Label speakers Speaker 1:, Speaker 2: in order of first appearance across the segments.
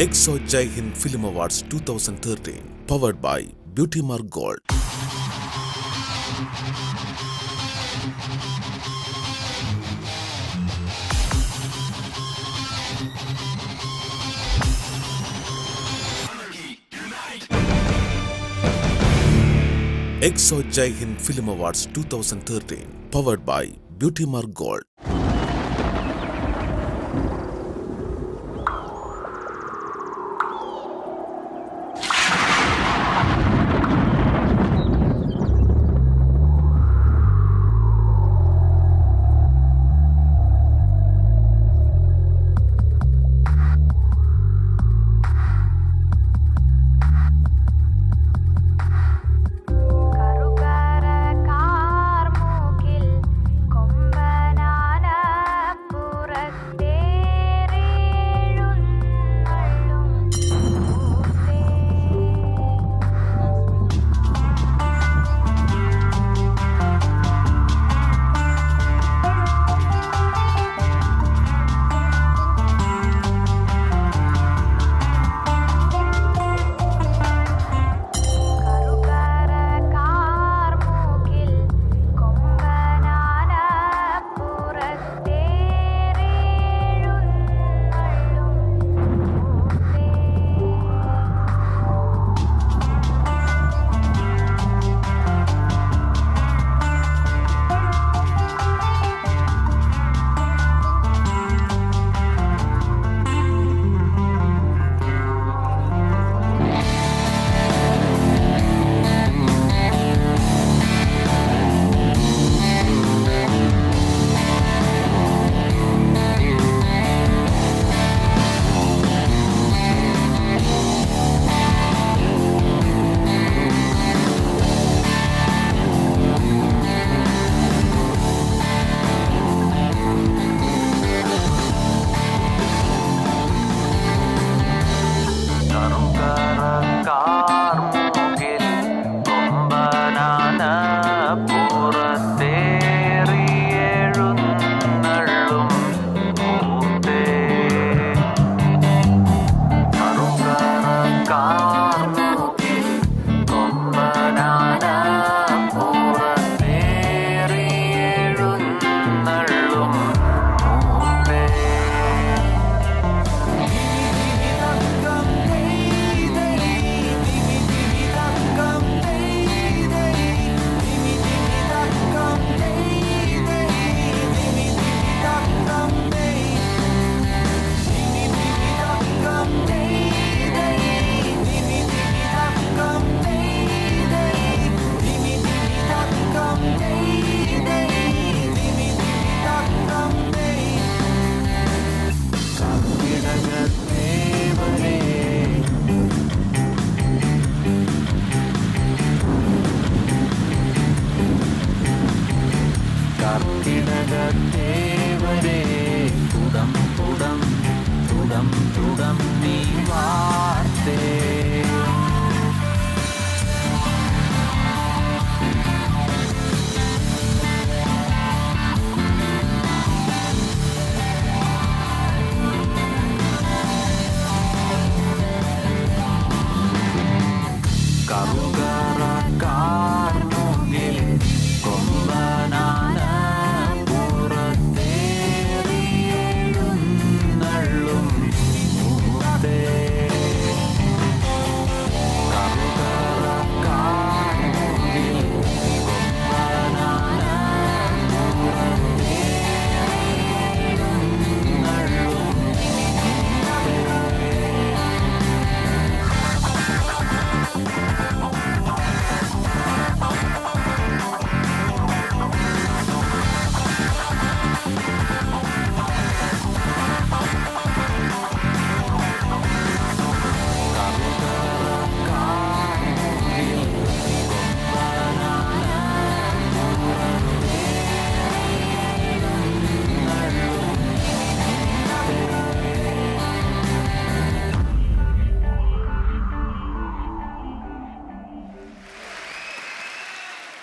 Speaker 1: EXO Jai Hind Film Awards 2013, powered by Beauty Mark Gold. EXO Jai Hind Film Awards 2013, powered by Beauty Mark Gold.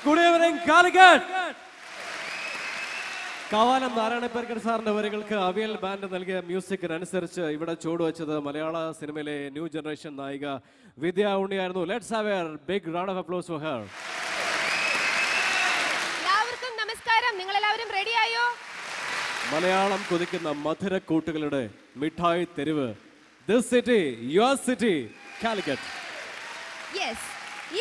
Speaker 2: Good evening, Calicut. Kavalam നാരായണപ്പേർക്കർ സാറിന്റെ വരികൾക്ക് avial band നൽകിയ മ്യൂസിക്കിനനുസരിച്ച് ഇവിടെ ചുവടുവെച്ചത് മലയാള സിനിമയിലെ new generation നായിക വിദ്യ ഉണ്ണിയായിരുന്നു. Let's have a big round of applause for her.
Speaker 3: എല്ലാവർക്കും നമസ്കാരം. നിങ്ങൾ എല്ലാവരും റെഡിയായോ?
Speaker 2: മലയാളം കൊതിക്കുന്ന മധുരക്കൂട്ടുകളുടെ മിഠായി തെരുവ്, this city, your city, Calicut.
Speaker 3: Yes,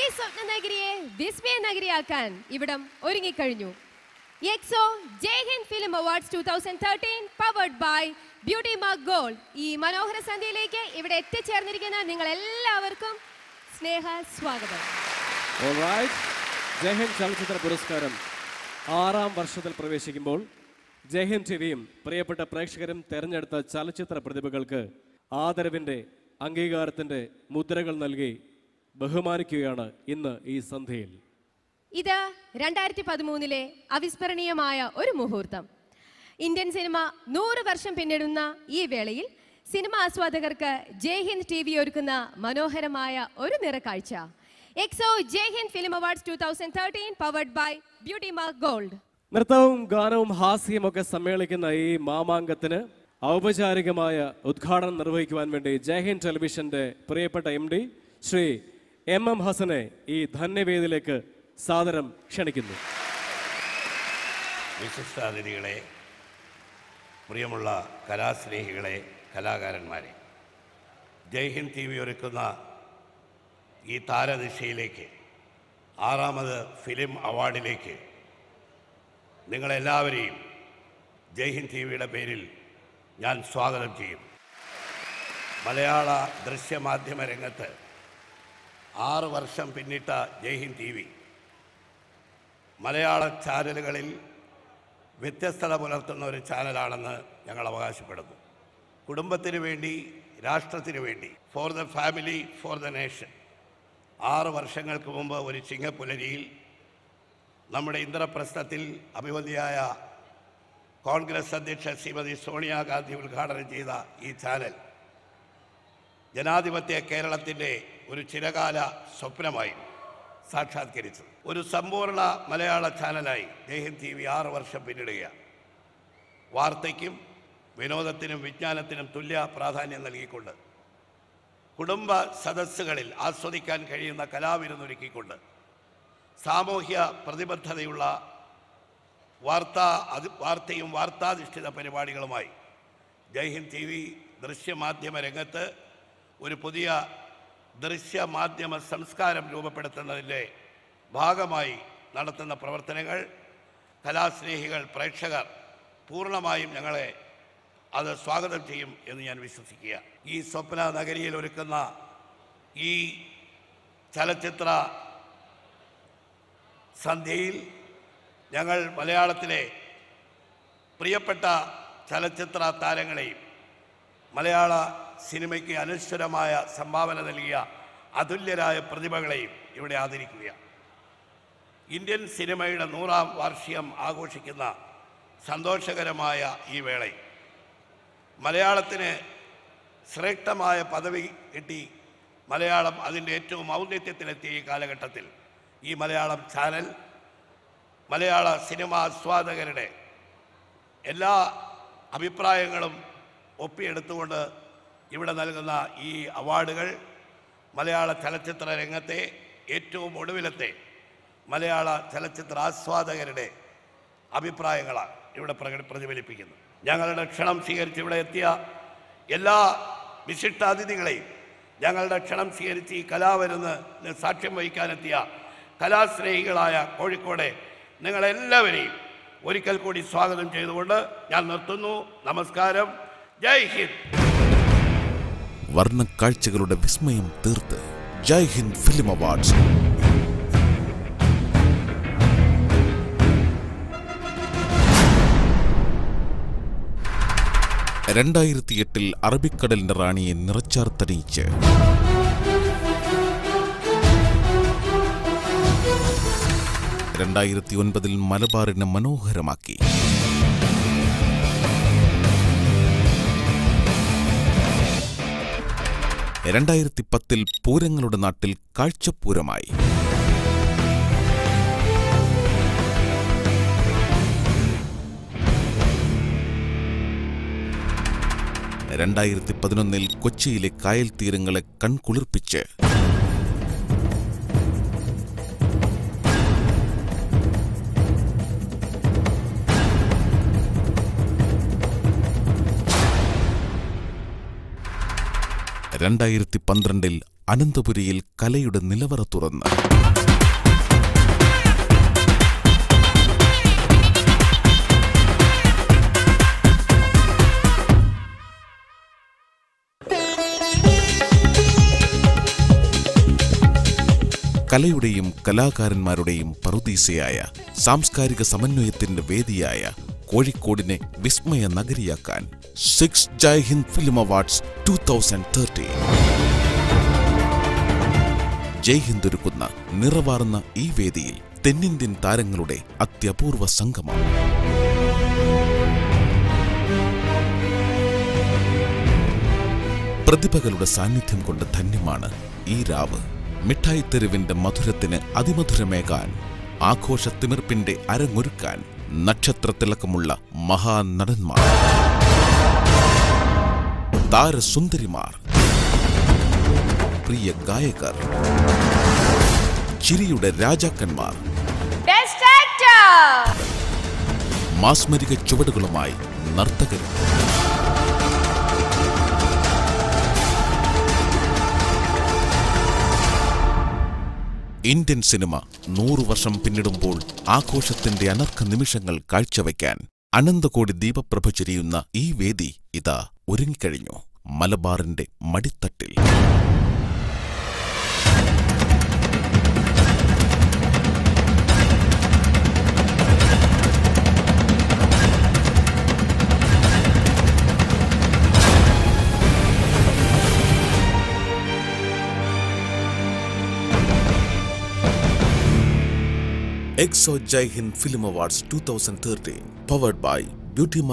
Speaker 3: ഈ സ്വപ്ന നഗരിയെ വിസ്മയ നഗരിയാക്കാൻ ഇവിടം ഒരുങ്ങിക്കഴിഞ്ഞു. Exo Jaihind film awards 2013 powered by beauty mark gold. ഈ മനോഹര സന്ധ്യയിലേക്ക് ഇവിടെ എത്തിച്ചേർന്നിരിക്കുന്ന നിങ്ങൾ എല്ലാവർക്കും സ്നേഹ സ്വാഗതം.
Speaker 2: ജയ്ഹിന്ദ് ചലച്ചിത്ര പുരസ്കാരം 6ാം വർഷത്തിൽ പ്രവേശിക്കുമ്പോൾ ജയ്ഹിന്ദ് ടിവിയും പ്രിയപ്പെട്ട പ്രേക്ഷകരും തെരഞ്ഞെടുത്ത ചലച്ചിത്ര പ്രതിഭകൾക്ക് ആദരവിൻ്റെ അംഗീകാരത്തിൻ്റെ മുദ്രകൾ നൽകി ബഹുമാനിക്കുകയാണ് ഇന്ന് ഈ സന്ധ്യയിൽ.
Speaker 3: ഇത് 2013 അവിസ്മരണീയമായ ഒരു മുഹൂർത്തം. ഇന്ത്യൻ സിനിമ 100 വർഷം പിന്നിടുന്ന ഈ വേളയിൽ സിനിമ ആസ്വാദകർക്ക് ജയ്ഹിന്ദ് ടി വി ഒരുക്കുന്ന മനോഹരമായ ഒരു നിറക്കാഴ്ച. Exo Jaihind film awards 2013 powered by beauty mark gold.
Speaker 2: നൃത്തവും ഗാനവും ഹാസ്യവും ഒക്കെ സമ്മേളിക്കുന്ന ഈ മാമാങ്കത്തിന് ഔപചാരികമായ ഉദ്ഘാടനം നിർവഹിക്കുവാൻ വേണ്ടി ജയ്ഹിന്ദ് ടെലിവിഷന്റെ പ്രിയപ്പെട്ട MD ശ്രീ MM ഹസനെ ഈ ധന്യവേദിയിലേക്ക് സാദരം ക്ഷണിക്കുന്നു.
Speaker 4: വിശിഷ്ടാതിഥികളെ, പ്രിയമുള്ള കലാസ്നേഹികളെ, കലാകാരന്മാരെ, ജയ്ഹിന്ദ് TV ഒരുക്കുന്ന ഈ താരദിശയിലേക്ക് 6ാമത് ഫിലിം അവാർഡിലേക്ക് നിങ്ങളെല്ലാവരെയും ജയ്ഹിന്ദ് TVയുടെ പേരിൽ ഞാൻ സ്വാഗതം ചെയ്യും. മലയാള ദൃശ്യമാധ്യമ രംഗത്ത് 6 വർഷം പിന്നിട്ട ജയ്ഹിന്ദ് TV മലയാള ചാനലുകളിൽ വ്യത്യസ്തത പുലർത്തുന്ന ഒരു ചാനലാണെന്ന് ഞങ്ങൾ അവകാശപ്പെടുന്നു. കുടുംബത്തിന് വേണ്ടി, രാഷ്ട്രത്തിന് വേണ്ടി, for the family, for the nation. 6 വർഷങ്ങൾക്ക് മുമ്പ് ഒരു ചിങ്ങപ്പുലരിയിൽ നമ്മുടെ ഇന്ദ്രപ്രസ്ഥത്തിൽ അഭിവന്ധിയായ കോൺഗ്രസ് അധ്യക്ഷ ശ്രീമതി സോണിയാഗാന്ധി ഉദ്ഘാടനം ചെയ്ത ഈ ചാനൽ ജനാധിപത്യ കേരളത്തിൻ്റെ ഒരു ചിരകാല സ്വപ്നമായി സാക്ഷാത്കരിച്ചു. ഒരു സമ്പൂർണ്ണ മലയാള ചാനലായി ജയ്ഹിന്ദ് TV 6 വർഷം പിന്നിടുകയാണ്. വാർത്തയ്ക്കും വിനോദത്തിനും വിജ്ഞാനത്തിനും തുല്യ പ്രാധാന്യം നൽകിക്കൊണ്ട്, കുടുംബ സദസ്സുകളിൽ ആസ്വദിക്കാൻ കഴിയുന്ന കലാവിരുന്നൊരുക്കിക്കൊണ്ട്, സാമൂഹ്യ പ്രതിബദ്ധതയുള്ള വാർത്തയും വാർത്താധിഷ്ഠിത പരിപാടികളുമായി ജയ്ഹിന്ദ് TV ദൃശ്യമാധ്യമ രംഗത്ത് ഒരു പുതിയ ദൃശ്യമാധ്യമ സംസ്കാരം രൂപപ്പെടുത്തുന്നതിൻ്റെ ഭാഗമായി നടത്തുന്ന പ്രവർത്തനങ്ങൾ കലാസ്നേഹികൾ, പ്രേക്ഷകർ പൂർണ്ണമായും ഞങ്ങളെ അത് സ്വാഗതം ചെയ്യും എന്ന് ഞാൻ വിശ്വസിക്കുക. ഈ സ്വപ്ന നഗരിയിൽ ഒരുക്കുന്ന ഈ ചലച്ചിത്ര സന്ധ്യയിൽ ഞങ്ങൾ മലയാളത്തിലെ പ്രിയപ്പെട്ട ചലച്ചിത്ര താരങ്ങളെയും മലയാള സിനിമയ്ക്ക് അനശ്വരമായ സംഭാവന നൽകിയ അതുല്യരായ പ്രതിഭകളെയും ഇവിടെ ആദരിക്കുകയാണ്. ഇന്ത്യൻ സിനിമയുടെ 100ാം വാർഷികം ആഘോഷിക്കുന്ന സന്തോഷകരമായ ഈ വേളയിൽ മലയാളത്തിന് ശ്രേഷ്ഠമായ പദവി കിട്ടി മലയാളം അതിൻ്റെ ഏറ്റവും ഔന്നത്യത്തിലെത്തിയ ഈ കാലഘട്ടത്തിൽ ഈ മലയാളം ചാനൽ മലയാള സിനിമാ ആസ്വാദകരുടെ എല്ലാ അഭിപ്രായങ്ങളും ഒപ്പിയെടുത്തുകൊണ്ട് ഇവിടെ നൽകുന്ന ഈ അവാർഡുകൾ മലയാള ചലച്ചിത്ര രംഗത്തെ ഏറ്റവും ഒടുവിലത്തെ മലയാള ചലച്ചിത്ര ആസ്വാദകരുടെ അഭിപ്രായങ്ങളാണ് ഇവിടെ പ്രതിഫലിപ്പിക്കുന്നത്. ഞങ്ങളുടെ ക്ഷണം സ്വീകരിച്ച് ഇവിടെ എത്തിയ എല്ലാ വിശിഷ്ടാതിഥികളെയും, ഞങ്ങളുടെ ക്ഷണം സ്വീകരിച്ച് ഈ കലാവിരുന്ന് സാക്ഷ്യം വഹിക്കാനെത്തിയ കലാസ്നേഹികളായ കോഴിക്കോടെ നിങ്ങളെല്ലാവരെയും ഒരിക്കൽ കൂടി സ്വാഗതം ചെയ്തുകൊണ്ട് ഞാൻ നിർത്തുന്നു. നമസ്കാരം. ജയ് ഹിന്ദ്.
Speaker 1: വർണ്ണക്കാഴ്ചകളുടെ വിസ്മയം തീർത്ത് ജയ്ഹിന്ദ് ഫിലിം അവാർഡ്സ് 2008 അറബിക്കടലിന്റെ റാണിയെ നിറച്ചാർത്തണിയിച്ച് 2009 മലബാറിനെ മനോഹരമാക്കി. 2010 പൂരങ്ങളുടെ നാട്ടിൽ കാഴ്ചപ്പൂരമായി. 2013 2011 കൊച്ചിയിലെ കായൽ തീരങ്ങളെ കൺകുളിർപ്പിച്ച് അനന്തപുരിയിൽ കലയുടെ നിലവറ തുറന്ന് കലയുടെയും കലാകാരന്മാരുടെയും പറുദീസയായ സാംസ്കാരിക സമന്വയത്തിന്റെ വേദിയായ കോഴിക്കോടിനെ വിസ്മയ നഗരിയാക്കാൻ 6th Jaihind film awards 2013 Jaihind ഒരുക്കുന്ന നിറവാർന്ന ഈ വേദിയിൽ തെന്നിന്ത്യൻ താരങ്ങളുടെ അത്യപൂർവ സംഗമം. പ്രതിഭകളുടെ സാന്നിധ്യം കൊണ്ട് ധന്യമാണ് ഈ രാവ്. മിഠായി തെരുവിന്റെ മധുരത്തിന് അതിമധുരമേകാൻ, ആഘോഷത്തിമിർപ്പിന്റെ അരങ്ങൊരുക്കാൻ നക്ഷത്രത്തിളക്കമുള്ള മഹാനടന്മാർ, താരസുന്ദരിമാർ, പ്രിയ ഗായകർ, ചിരിയുടെ രാജാക്കന്മാർ, മാസ്മരിക ചുവടുകളുമായി നർത്തകരും. ഇന്ത്യൻ സിനിമ 100 വർഷം പിന്നിടുമ്പോൾ ആഘോഷത്തിന്റെ അനർഘ നിമിഷങ്ങൾ കാഴ്ചവെക്കാൻ അനന്തകോടി ദീപപ്രഭ ചൊരിയുന്ന ഈ വേദി ഇതാ ഒരുങ്ങിക്കഴിഞ്ഞു മലബാറിന്റെ മടിത്തട്ടിൽ. EXO Jaihind Film Awards 2013, powered by Beauty Mark.